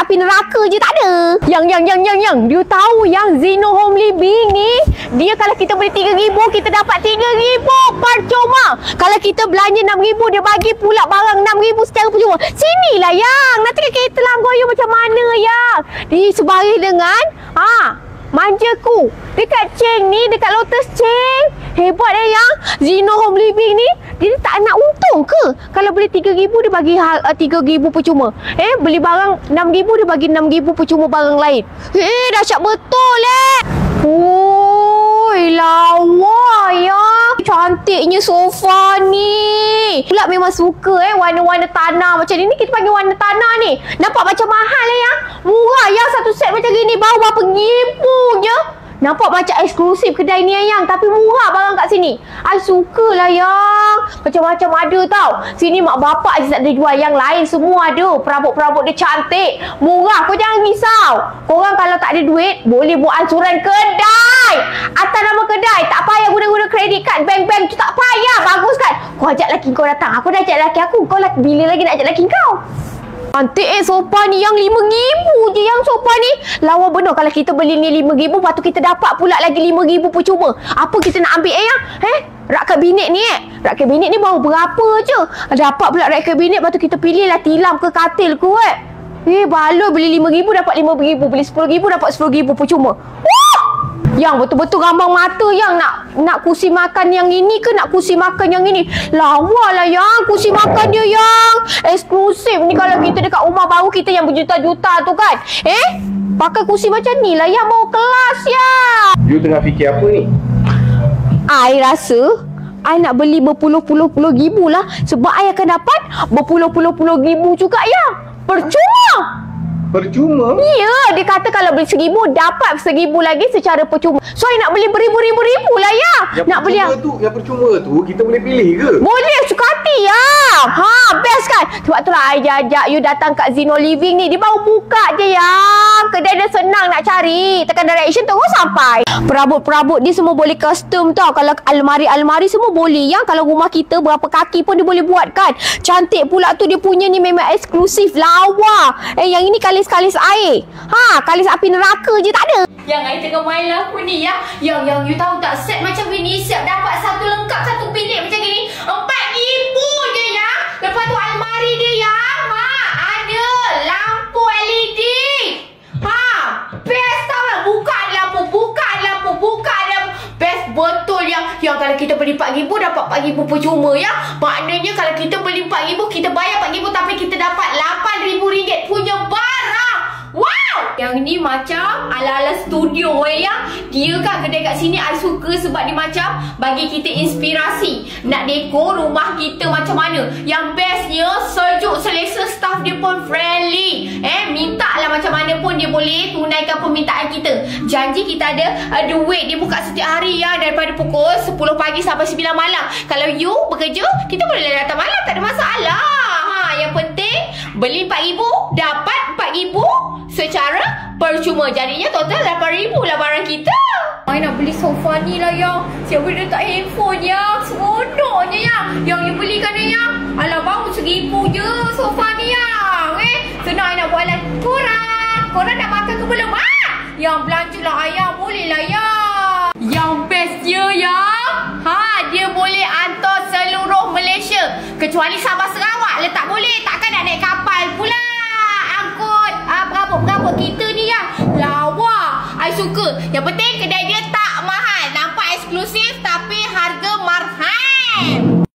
api neraka je tak ada. Yang dia tahu yang Zino Home Living ni, dia kalau kita beli 3,000 kita dapat 3,000 percuma. Kalau kita belanja 6,000 dia bagi pula barang 6,000 secara percuma. Sinilah yang nanti kita langgoyo macam mana yang disebari dengan manjaku dekat Cheng ni, dekat Lotus Cheng. Hebat yang Zino Home Living ni, dia tak nak untung ke? Kalau beli 3,000 dia bagi 3,000 percuma. Beli barang 6,000 dia bagi 6,000 percuma barang lain. Dahsyat betul lawa ya. Cantiknya sofa ni. Pula memang suka warna-warna tanah macam ni. Kita panggil warna tanah ni. Nampak macam mahal ya. Murah ya, satu set macam gini baru berapa ribu je. Nampak macam eksklusif kedai ni yang, tapi murah barang kat sini. I sukalah yang macam-macam ada tau. Sini mak bapak je tak ada jual, yang lain semua ada. Perabot-perabot dia cantik, murah. Kau jangan risau. Korang kalau tak ada duit boleh buat ansuran kedai atas nama kedai. Tak payah guna-guna kredit kad bank-bank tu, tak payah. Bagus kan? Kau ajak lelaki kau datang. Aku dah ajak lelaki aku. Kau bila lagi nak ajak lelaki kau? Cantik sofa ni yang 5,000 je yang sofa ni. Lawa benar kalau kita beli ni 5,000, lepas tu kita dapat pula lagi 5,000 percuma. Apa kita nak ambil yang? Rak kabinet ni rak kabinet ni baru berapa je. Dapat pula rak kabinet, lepas tu kita pilih lah tilam ke katil ke baloi beli 5,000 dapat 5,000, beli 10,000 dapat 10,000 percuma. Yang betul-betul rambang mata yang nak kursi makan yang ini ke nak kursi makan yang ini. Lawa lah yang kursi makan dia yang eksklusif ni. Kalau kita dekat rumah baru kita yang berjuta-juta tu kan. Pakai kursi macam ni lah yang mau kelas ya. You tengah fikir apa ni? I rasa I nak beli berpuluh-puluh ribu lah. Sebab I akan dapat berpuluh-puluh ribu juga ya. Percuma. Percuma? Ya, dia kata kalau beli 1,000 dapat 1,000 lagi secara percuma. So I nak beli beribu-ribu lah ya. Nak beli yang percuma tu kita boleh pilih ke? Boleh, suka hati ya. Best kan? Sebab tu lah I ajak you datang kat Zino Living ni. Dia baru buka je ya. Kedai dia senang nak cari. Tekan direction terus sampai. Perabot-perabot dia semua boleh custom tau. Kalau almari-almari semua boleh ya. Kalau rumah kita berapa kaki pun dia boleh buat kan. Cantik pula tu dia punya ni, memang eksklusif, lawa. Yang ini kalis-kalis air. Kalis api neraka je tak ada. Yang I tengah main lagu ni ya. Yang you tahu tak, set macam gini siap dapat satu lengkap, satu bilik macam gini 4,000 je ya. Lepas tu almari dia ya. Ada lampu LED. Best tau lah. Buka lampu. Best betul yang kalau kita beli 4,000 dapat 4,000 percuma ya. Maknanya kalau kita beli 4,000 kita bayar 4,000 tapi kita dapat RM8,000 punya barang. Wow! Yang ni macam ala-ala studio ya. Dia kan kedai kat sini I suka sebab dia macam bagi kita inspirasi nak dekor rumah kita macam mana. Yang bestnya sejuk selesa, staff dia pun friendly. Minta lah macam mana pun dia boleh tunaikan permintaan kita. Janji kita ada duit. Dia buka setiap hari ya, daripada pukul 10 pagi sampai 9 malam. Kalau you bekerja, kita boleh datang malam, tak ada masalah. Yang penting beli 4,000 dapat 4,000 secara percuma. Jadinya total 8,000 lah barang kita. I nak beli sofa ni lah yang. Siapa dia letak handphone yang seronoknya yang. Yang you belikan dia yang. Alah baru 1,000 je sofa ni yang. Senang I nak buat lah. Korang dah makan ke belum? Yang belanja lah ayah, boleh lah yang. Yang best dia yang. Dia boleh hantar seluruh Malaysia. Kecuali Sabah Sarawak lah tak boleh. Takkan nak naik kapal pula. Angkut berapa kita ni yang. Lawa. I suka. Yang penting kedai dia